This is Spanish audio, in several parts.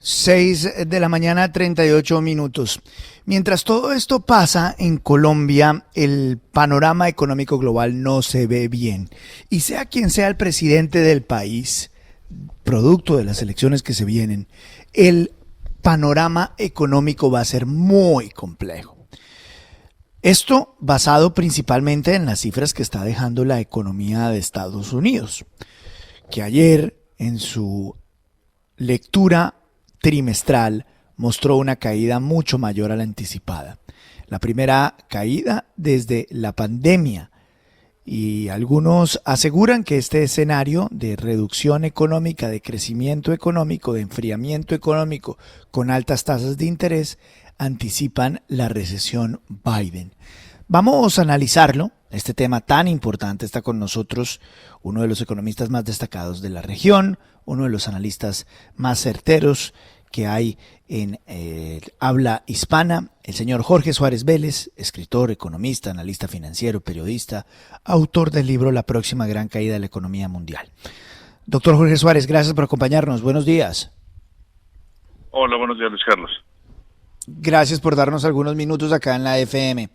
6 de la mañana, 38 minutos. Mientras todo esto pasa en Colombia, el panorama económico global no se ve bien. Y sea quien sea el presidente del país, producto de las elecciones que se vienen, el panorama económico va a ser muy complejo. Esto basado principalmente en las cifras que está dejando la economía de Estados Unidos, que ayer en su lectura trimestral mostró una caída mucho mayor a la anticipada. La primera caída desde la pandemia, y algunos aseguran que este escenario de reducción económica, de crecimiento económico, de enfriamiento económico con altas tasas de interés anticipan la recesión Biden. Vamos a analizarlo. Este tema tan importante. Está con nosotros uno de los economistas más destacados de la región, uno de los analistas más certeros que hay en habla hispana, el señor Jorge Suárez Vélez, escritor, economista, analista financiero, periodista, autor del libro La próxima gran caída de la economía mundial. Doctor Jorge Suárez, gracias por acompañarnos. Buenos días. Hola, buenos días, Luis Carlos. Gracias por darnos algunos minutos acá en la FM.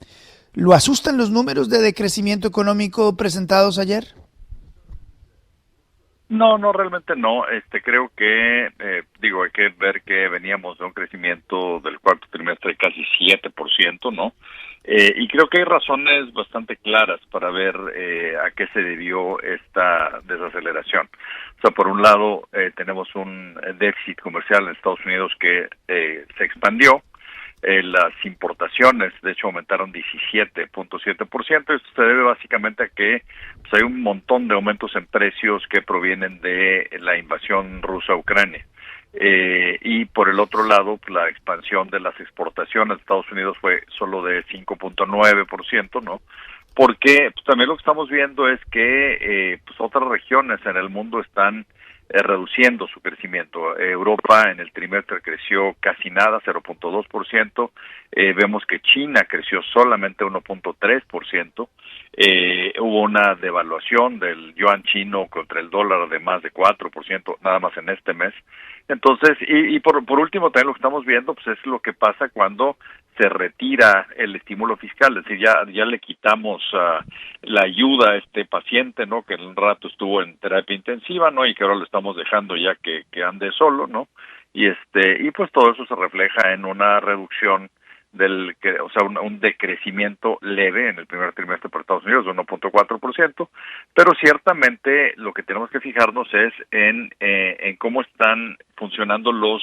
¿Lo asustan los números de decrecimiento económico presentados ayer? No, realmente no. Creo que, hay que ver que veníamos de un crecimiento del cuarto trimestre de casi 7%, ¿no? Y creo que hay razones bastante claras para ver a qué se debió esta desaceleración. O sea, por un lado, tenemos un déficit comercial en Estados Unidos que se expandió. Las importaciones, de hecho, aumentaron 17.7%. Esto se debe básicamente a que hay un montón de aumentos en precios que provienen de la invasión rusa a Ucrania. Y por el otro lado, la expansión de las exportaciones de Estados Unidos fue solo de 5.9%, ¿no? Porque también lo que estamos viendo es que otras regiones en el mundo están reduciendo su crecimiento. Europa en el trimestre creció casi nada, 0.2%. Vemos que China creció solamente 1.3%. Hubo una devaluación del yuan chino contra el dólar de más de 4%, nada más en este mes. Entonces, y por último, también lo que estamos viendo pues es lo que pasa cuando se retira el estímulo fiscal, es decir, ya le quitamos la ayuda a este paciente, ¿no? Que en un rato estuvo en terapia intensiva, ¿no? Y que ahora lo estamos dejando ya que ande solo, ¿no? Y pues todo eso se refleja en una reducción un decrecimiento leve en el primer trimestre para Estados Unidos de 1.4%, pero ciertamente lo que tenemos que fijarnos es en cómo están funcionando los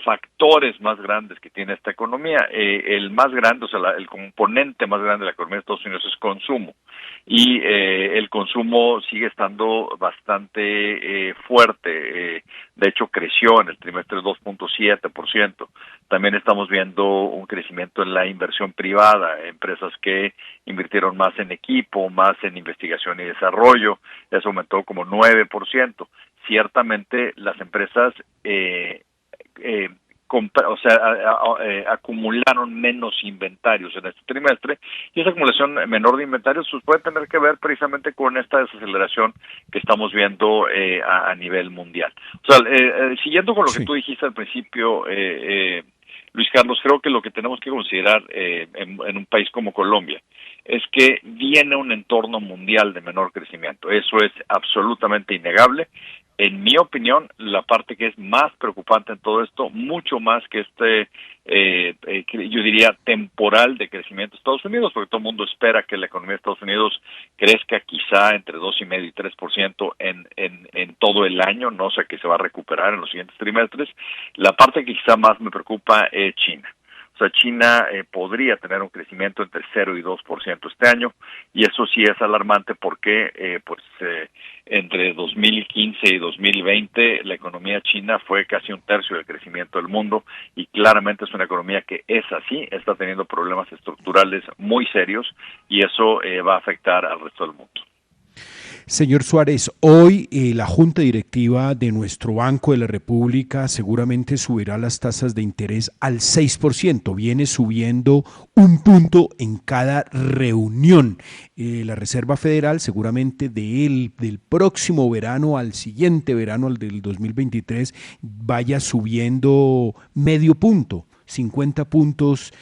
factores más grandes que tiene esta economía. El más grande, el componente más grande de la economía de Estados Unidos es consumo, y el consumo sigue estando bastante fuerte. De hecho, creció en el trimestre 2.7%. También estamos viendo un crecimiento en la inversión privada, empresas que invirtieron más en equipo, más en investigación y desarrollo. Eso aumentó como 9%. Ciertamente las empresas acumularon menos inventarios en este trimestre, y esa acumulación menor de inventarios pues puede tener que ver precisamente con esta desaceleración que estamos viendo a nivel mundial. O sea, siguiendo con lo que tú dijiste al principio, Luis Carlos, creo que lo que tenemos que considerar en un país como Colombia es que viene un entorno mundial de menor crecimiento. Eso es absolutamente innegable. En mi opinión, la parte que es más preocupante en todo esto, mucho más que yo diría, temporal de crecimiento de Estados Unidos, porque todo el mundo espera que la economía de Estados Unidos crezca quizá entre 2,5 y 3% en todo el año, no sé, que se va a recuperar en los siguientes trimestres. La parte que quizá más me preocupa es China. O sea, China podría tener un crecimiento entre 0 y 2% este año, y eso sí es alarmante porque entre 2015 y 2020 la economía china fue casi un tercio del crecimiento del mundo, y claramente es una economía que es así, está teniendo problemas estructurales muy serios, y eso va a afectar al resto del mundo. Señor Suárez, hoy la Junta Directiva de nuestro Banco de la República seguramente subirá las tasas de interés al 6%. Viene subiendo un punto en cada reunión. La Reserva Federal seguramente del próximo verano al siguiente verano, al del 2023, vaya subiendo medio punto. 50 puntos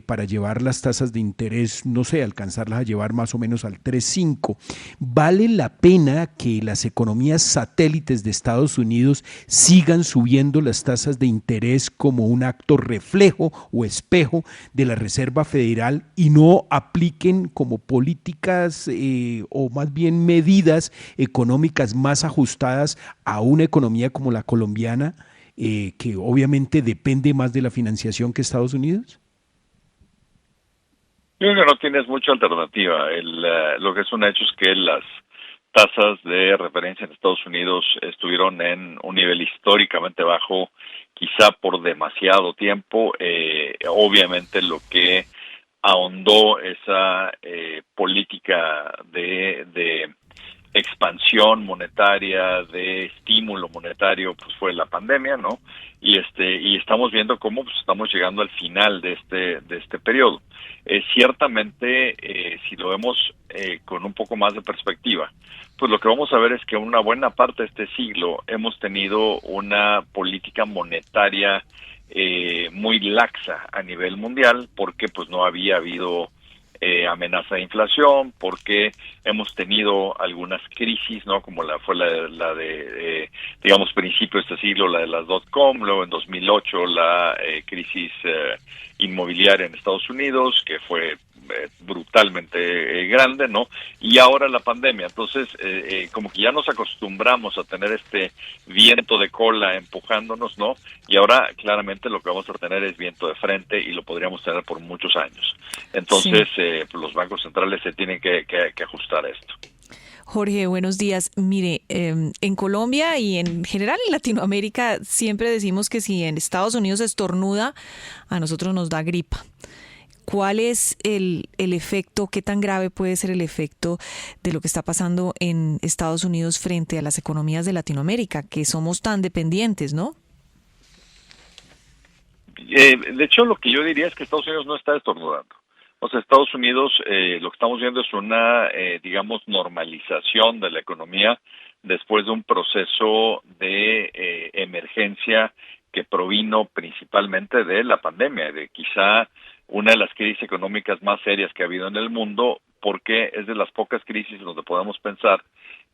para llevar las tasas de interés, no sé, alcanzarlas a llevar más o menos al 3,5. ¿Vale la pena que las economías satélites de Estados Unidos sigan subiendo las tasas de interés como un acto reflejo o espejo de la Reserva Federal y no apliquen como políticas o más bien medidas económicas más ajustadas a una economía como la colombiana? Que obviamente depende más de la financiación que Estados Unidos? Yo creo que no tienes mucha alternativa. Lo que es un hecho es que las tasas de referencia en Estados Unidos estuvieron en un nivel históricamente bajo, quizá por demasiado tiempo. Obviamente lo que ahondó esa política de expansión monetaria, de estímulo monetario, pues fue la pandemia, ¿no? Y estamos viendo cómo pues, estamos llegando al final de este periodo. Ciertamente, si lo vemos con un poco más de perspectiva, pues lo que vamos a ver es que una buena parte de este siglo hemos tenido una política monetaria muy laxa a nivel mundial, porque pues no había habido amenaza de inflación, porque hemos tenido algunas crisis, ¿no? Como fue la de digamos, principios de este siglo, la de las .com, luego en 2008 la crisis inmobiliaria en Estados Unidos, que fue brutalmente grande, ¿no? Y ahora la pandemia. Entonces, como que ya nos acostumbramos a tener este viento de cola empujándonos, ¿no? Y ahora claramente lo que vamos a tener es viento de frente y lo podríamos tener por muchos años. Entonces, sí, pues los bancos centrales se tienen que ajustar a esto. Jorge, buenos días. Mire, en Colombia y en general en Latinoamérica siempre decimos que si en Estados Unidos estornuda, a nosotros nos da gripa. ¿Cuál es el efecto, qué tan grave puede ser el efecto de lo que está pasando en Estados Unidos frente a las economías de Latinoamérica, que somos tan dependientes, ¿no? De hecho, lo que yo diría es que Estados Unidos no está estornudando. O sea, Estados Unidos, lo que estamos viendo es una, digamos, normalización de la economía después de un proceso de emergencia que provino principalmente de la pandemia, de quizá una de las crisis económicas más serias que ha habido en el mundo, porque es de las pocas crisis donde podemos pensar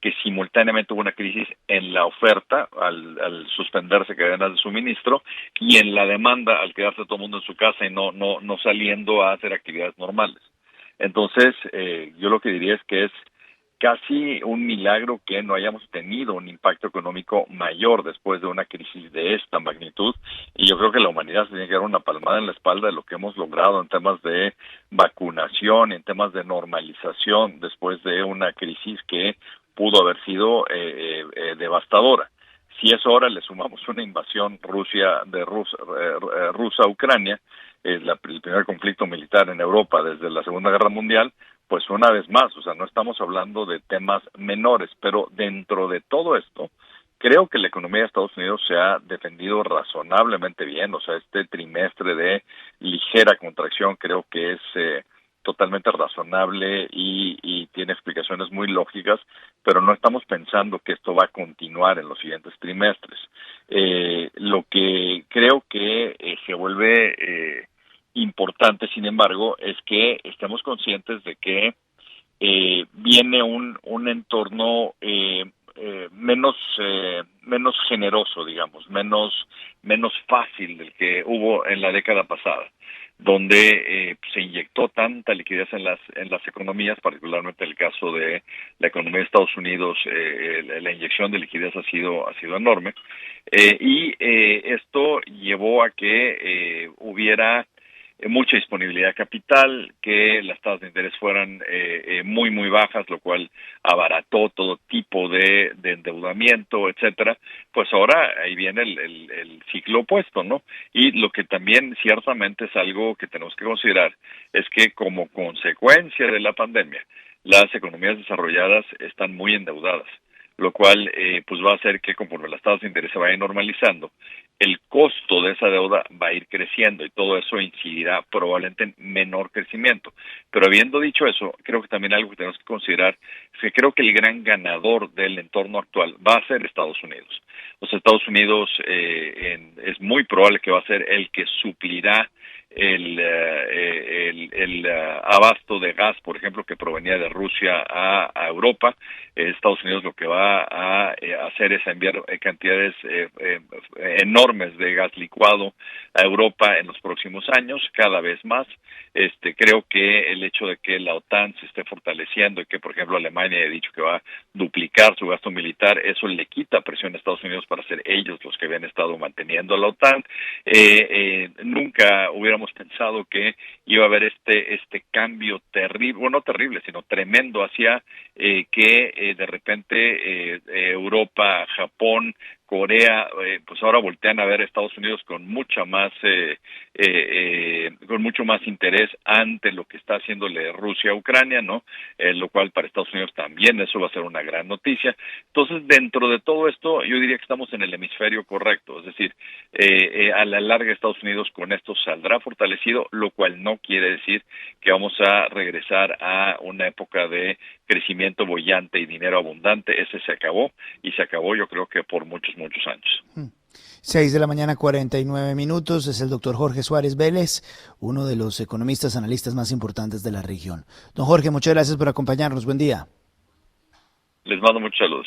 que simultáneamente hubo una crisis en la oferta al suspenderse cadenas de suministro y en la demanda al quedarse todo el mundo en su casa y no saliendo a hacer actividades normales. Entonces, yo lo que diría es que es casi un milagro que no hayamos tenido un impacto económico mayor después de una crisis de esta magnitud, y yo creo que la humanidad se tiene que dar una palmada en la espalda de lo que hemos logrado en temas de vacunación, en temas de normalización después de una crisis que pudo haber sido devastadora. Si eso ahora le sumamos una invasión rusa a Ucrania, el primer conflicto militar en Europa desde la Segunda Guerra Mundial, pues una vez más, o sea, no estamos hablando de temas menores, pero dentro de todo esto, creo que la economía de Estados Unidos se ha defendido razonablemente bien. O sea, este trimestre de ligera contracción creo que es totalmente razonable y tiene explicaciones muy lógicas, pero no estamos pensando que esto va a continuar en los siguientes trimestres. Lo que creo que se vuelve importante, sin embargo, es que estemos conscientes de que viene un entorno menos generoso, digamos, menos fácil del que hubo en la década pasada, donde se inyectó tanta liquidez en las economías, particularmente en el caso de la economía de Estados Unidos. La inyección de liquidez ha sido enorme, y esto llevó a que hubiera mucha disponibilidad de capital, que las tasas de interés fueran muy bajas, lo cual abarató todo tipo de endeudamiento, etcétera. Pues ahora ahí viene el ciclo opuesto, ¿no? Y lo que también ciertamente es algo que tenemos que considerar es que como consecuencia de la pandemia, las economías desarrolladas están muy endeudadas, lo cual pues va a hacer que conforme las tasas de interés se vayan normalizando, el costo de esa deuda va a ir creciendo y todo eso incidirá probablemente en menor crecimiento. Pero habiendo dicho eso, creo que también algo que tenemos que considerar es que creo que el gran ganador del entorno actual va a ser Estados Unidos. Los Estados Unidos es muy probable que va a ser el que suplirá el abasto de gas, por ejemplo, que provenía de Rusia a Europa. Estados Unidos lo que va a hacer es enviar cantidades enormes de gas licuado a Europa en los próximos años, cada vez más. Creo que el hecho de que la OTAN se esté fortaleciendo y que, por ejemplo, Alemania ha dicho que va a duplicar su gasto militar, eso le quita presión a Estados Unidos para ser ellos los que habían estado manteniendo a la OTAN. Nunca hubiéramos pensado que iba a haber este cambio terrible, bueno, no terrible, sino tremendo hacia que de repente Europa, Japón, Corea, pues ahora voltean a ver a Estados Unidos con mucho más interés ante lo que está haciéndole Rusia a Ucrania, ¿no? Lo cual para Estados Unidos también eso va a ser una gran noticia. Entonces, dentro de todo esto, yo diría que estamos en el hemisferio correcto, es decir, a la larga Estados Unidos con esto saldrá fortalecido, lo cual no quiere decir que vamos a regresar a una época de crecimiento boyante y dinero abundante. Ese se acabó, y se acabó yo creo que por muchos años. 6 de la mañana, 49 minutos. Es el doctor Jorge Suárez Vélez, uno de los economistas, analistas más importantes de la región. Don Jorge, muchas gracias por acompañarnos. Buen día. Les mando muchos saludos.